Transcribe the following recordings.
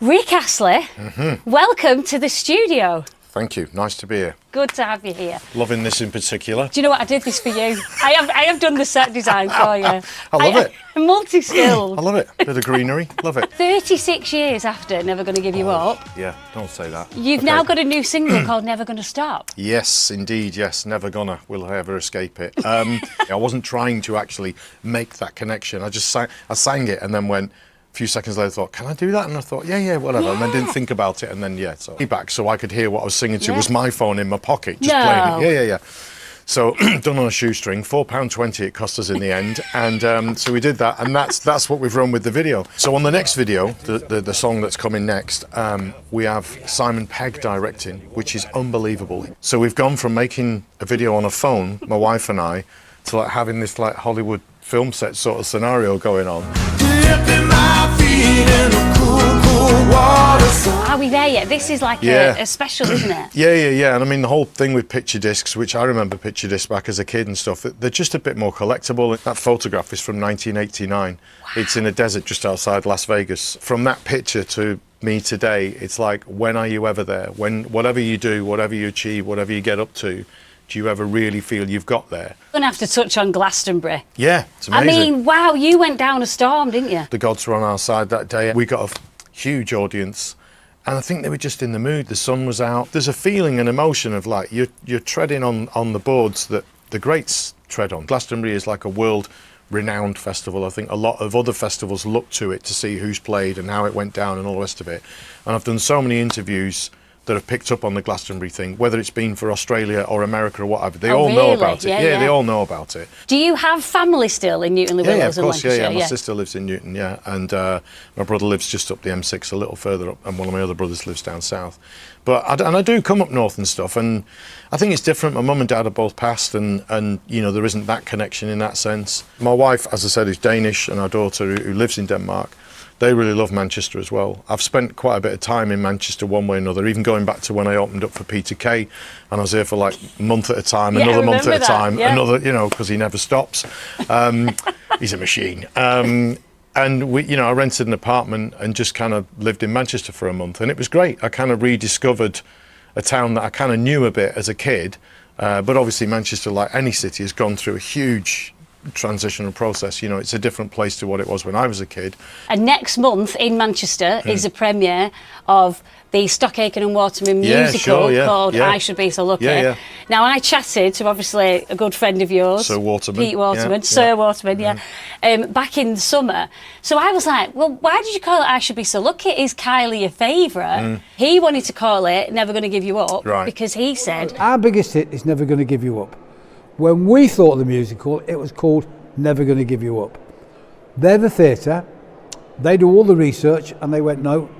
Rick Astley, welcome to the studio. Thank you. Nice to be here. Good to have you here. Loving this in particular. Do you know what? I did this for you. I have done the set design for you. I love it. Multi-skilled. I love it. Bit of greenery. Love it. 36 years after Never Gonna Give You Up. Yeah, don't say that. You've now got a new single called Never Gonna Stop. Yes, indeed. Yes, never gonna. Will I ever escape it? I wasn't trying to actually make that connection. I sang it and then went. A few seconds later, I thought, can I do that? And I thought, yeah, whatever. And then didn't think about it. And then, so back so I could hear what I was singing to was my phone in my pocket, just playing it. Yeah. So done on a shoestring, £4.20 it cost us in the end. And so we did that. And that's what we've run with the video. So on the next video, the song that's coming next, we have Simon Pegg directing, which is unbelievable. So we've gone from making a video on a phone, my wife and I, to like having this like Hollywood film set sort of scenario going on. Are we there yet? This is like a special, isn't it? Yeah. And I mean, the whole thing with picture discs, which I remember picture discs back as a kid and stuff, they're just a bit more collectible. That photograph is from 1989. Wow. It's in a desert just outside Las Vegas. From that picture to me today, it's like, when are you ever there? When, whatever you do, whatever you achieve, whatever you get up to, do you ever really feel you've got there? We're going to have to touch on Glastonbury. Yeah, it's amazing. I mean, wow, you went down a storm, didn't you? The gods were on our side that day. We got a huge audience, and I think they were just in the mood. The sun was out. There's a feeling and emotion of like you're treading on the boards that the greats tread on. Glastonbury is like a world-renowned festival. I think a lot of other festivals look to it to see who's played and how it went down and all the rest of it. And I've done so many interviews that have picked up on the Glastonbury thing, whether it's been for Australia or America or whatever. They all know about it. Yeah, they all know about it. Do you have family still in Newton-le-Willows? Yeah, of course, and Lancashire? yeah. My sister lives in Newton, and my brother lives just up the M6 a little further up, and one of my other brothers lives down south. But I do come up north and stuff, and I think it's different. My mum and dad are both passed, and you know, there isn't that connection in that sense. My wife, as I said, is Danish, and our daughter, who lives in Denmark, they really love Manchester as well. I've spent quite a bit of time in Manchester one way or another, even going back to when I opened up for Peter Kay, and I was here for like a month at a time, another month at a time, another, you know, because he never stops. He's a machine. And we, you know, I rented an apartment and just kind of lived in Manchester for a month, and it was great. I kind of rediscovered a town that I kind of knew a bit as a kid, but obviously Manchester, like any city, has gone through a huge transitional process. You know, it's a different place to what it was when I was a kid. And next month in Manchester is a premiere of the Stockaken and Waterman musical called I Should Be So Lucky. Now, I chatted to obviously a good friend of yours, Sir Waterman. Pete Waterman, Sir Waterman, back in the summer. So I was like, well, why did you call it I Should Be So Lucky? Is Kylie your favourite? He wanted to call it Never Gonna Give You Up, because he said, our biggest hit is Never Gonna Give You Up. When we thought of the musical, it was called Never Gonna Give You Up. They're the theatre, they do all the research, and they went, no,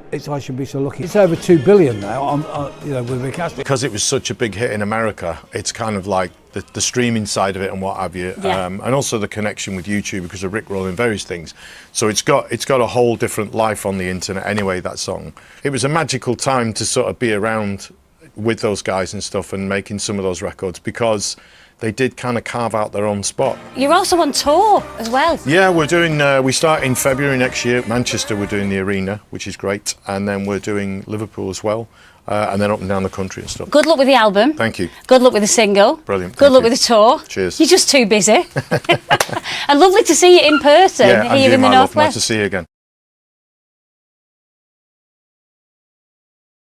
it's I Should Be So Lucky. It's over 2 billion now on you know, with Rick Astley. Because it was such a big hit in America, it's kind of like the streaming side of it and what have you, and also the connection with YouTube because of Rick rolling various things. So it's got a whole different life on the internet anyway, that song. It was a magical time to sort of be around with those guys and stuff and making some of those records, because they did kind of carve out their own spot. You're also on tour as well. Yeah, we're doing, we start in February next year. Manchester, we're doing the Arena, which is great. And then we're doing Liverpool as well. And then up and down the country and stuff. Good luck with the album. Thank you. Good luck with the single. Brilliant. Good luck with the tour. Cheers. You're just too busy. And lovely to see you in person here in the Northwest. Nice to see you again.